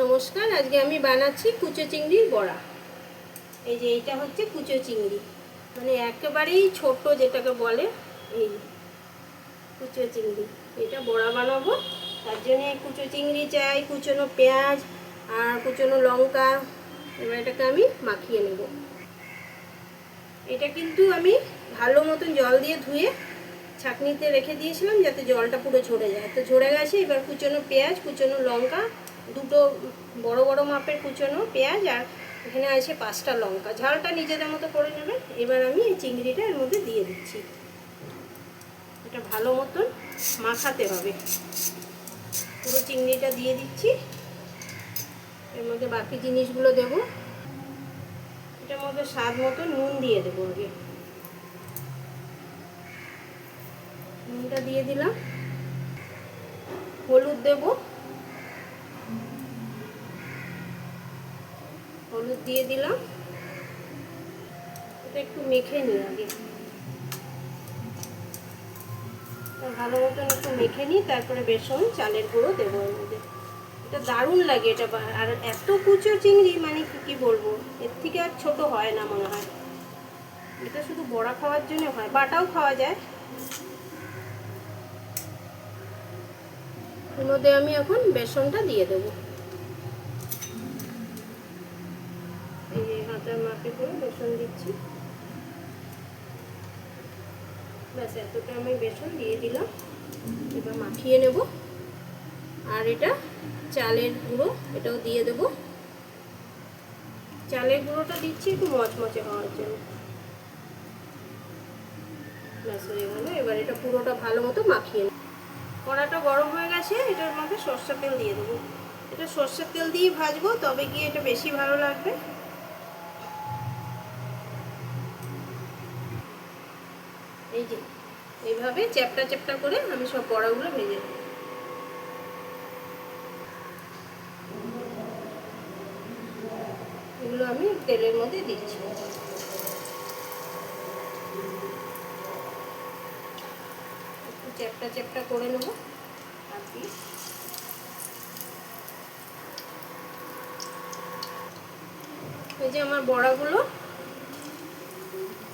নমস্কার, আজকে আমি বানাচ্ছি কুচো চিংড়ির বড়া। এই যে এইটা হচ্ছে কুচো চিংড়ি, মানে একেবারেই ছোট যেটাকে বলে এই কুচো চিংড়ি। এটা বড়া বানাবো, তার জন্য কুচো চিংড়ি চাই, কুচোনো পেঁয়াজ আর কুচোনো লঙ্কা। এবার এটাকে আমি মাখিয়ে নেব। এটা কিন্তু আমি ভালো মতন জল দিয়ে ধুয়ে ছাঁকনিতে রেখে দিয়েছিলাম যাতে জলটা পুরো ঝরে যায়। তো ঝরে গেছে। এবার কুচোনো পেঁয়াজ, কুচোনো লঙ্কা, দুটো বড় বড় মাপের কুচোনো পেঁয়াজ, আর এখানে আছে 5টা লঙ্কা। ঝালটা নিজেদের মতো করে নেবেন। এবার আমি এই চিংড়িটা এর মধ্যে দিয়ে দিচ্ছি। এটা ভালো মতন মাখাতে হবে। পুরো চিংড়িটা দিয়ে দিচ্ছি। এর মধ্যে বাকি জিনিসগুলো দেব। এটার মধ্যে স্বাদ মতো নুন দিয়ে দেবো। আগে নুনটা দিয়ে দিলাম। হলুদ দেব, হলুদ দিয়ে দিলাম। এটা একটু মেখে নিই আগে, ভালো মতন একটু মেখে নিই। তারপরে বেসন চালের গুঁড়ো দেবো এর মধ্যে। এটা দারুণ লাগে এটা। আর এত কুচো চিংড়ি, মানে কি বলবো, এর থেকে আর ছোট হয় না মনে হয়। এটা শুধু বড়া খাওয়ার জন্য হয়, বাটাও খাওয়া যায়। এর মধ্যে আমি এখন বেসনটা দিয়ে দেবো। এই যে হাতের মাপে করে বেসন দিচ্ছি। ব্যাস, এতটা আমি বেসন দিয়ে দিলাম। এবার মাখিয়ে নেব। আর এটা চালের গুঁড়ো, এটাও দিয়ে দেব। চালের গুঁড়োটা দিচ্ছি একটু মচমচে হওয়ার জন্য। ব্যাস হয়ে গেল। এবার এটা পুরোটা ভালো মতো মাখিয়ে নেব। কড়াটা গরম হয়ে গেছে। এটার মধ্যে সরষের তেল দিয়ে দেবো। এটা সরষের তেল দিয়ে ভাজবো, তবে গিয়ে এটা বেশি ভালো লাগবে। এই যে এইভাবে চ্যাপটা চ্যাপটা করে আমি সব বড়াগুলো ভেজে নেব। এগুলো আমি তেলের মধ্যে দিচ্ছি। একটু চ্যাপটা চ্যাপটা করে নেব। আর কি এই যে আমার বড়াগুলো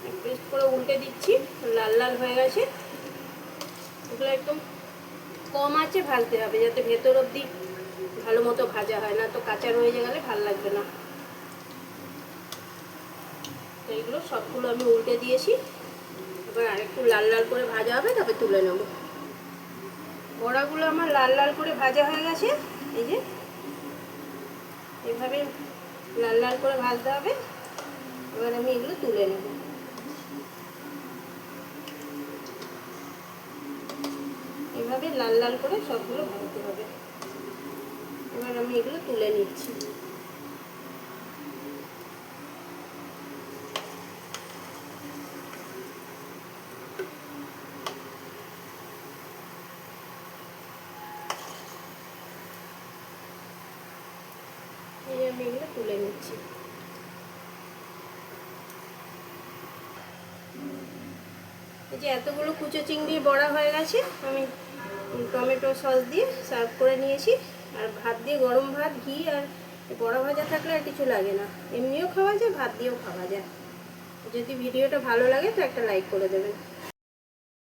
একটু করে উল্টে দিচ্ছি। লাল লাল হয়ে গেছে। এগুলো একদম কম আঁচে ভাজতে হবে, যাতে ভেতর অবধি ভালো মতো ভাজা হয়, না তো কাঁচা রয়ে গেলে ভালো লাগবে না। তো এইগুলো সবগুলো আমি উল্টে দিয়েছি। এবার আরেকটু লাল লাল করে ভাজা হবে, তারপরে তুলে নেব। বড়াগুলো আমার লাল লাল করে ভাজা হয়ে গেছে। এই যে এভাবে লাল লাল করে ভাজতে হবে। এবার আমি এগুলো তুলে নেব। এভাবে লাল লাল করে সবগুলো ভাজতে হবে। এবার আমি এগুলো তুলে নিচ্ছি। আমি এগুলো তুলে নিচ্ছি। এই যে এতগুলো কুচো চিংড়ি বড়া হয়ে গেছে। আমি টমেটো সস দিয়ে সার্ভ করে নিয়েছি। আর ভাত দিয়ে, গরম ভাত, ঘি আর বড়া ভাজা থাকলে আর কিছু লাগে না। এমনিও খাওয়া যায়, ভাত দিয়েও খাওয়া যায়। যদি ভিডিওটা ভালো লাগে তো একটা লাইক করে দেবেন।